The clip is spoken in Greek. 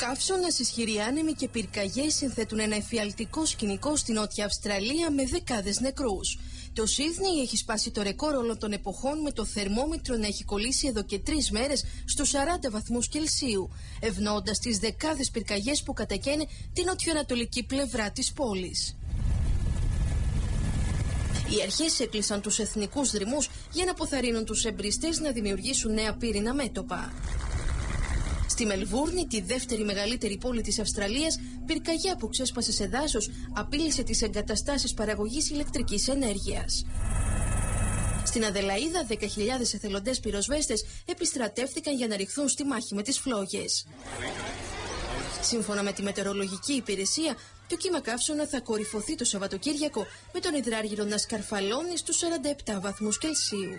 Καύσωνας, ισχυροί άνεμοι και πυρκαγιές συνθέτουν ένα εφιαλτικό σκηνικό στη Νότια Αυστραλία με δεκάδες νεκρούς. Το Σίδνεϊ έχει σπάσει το ρεκόρ όλων των εποχών, με το θερμόμετρο να έχει κολλήσει εδώ και 3 μέρες στους 40 βαθμούς Κελσίου, ευνοώντας τις δεκάδες πυρκαγιές που κατακαίνε την νοτιοανατολική πλευρά της πόλης. Οι αρχές έκλεισαν τους εθνικούς δρυμούς για να αποθαρρύνουν τους εμπριστές να δημιουργήσουν νέα πύρινα μέτωπα. Στη Μελβούρνη, τη δεύτερη μεγαλύτερη πόλη της Αυστραλίας, πυρκαγιά που ξέσπασε σε δάσος απείλησε τις εγκαταστάσεις παραγωγής ηλεκτρικής ενέργειας. Στην Αδελαΐδα, 10.000 εθελοντές πυροσβέστες επιστρατεύτηκαν για να ρηχθούν στη μάχη με τις φλόγες. Σύμφωνα με τη μετεωρολογική υπηρεσία, το κύμα καύσωνα θα κορυφωθεί το Σαββατοκύριακο, με τον υδράργυρο να σκαρφαλώνει στους 47 βαθμούς Κελσίου.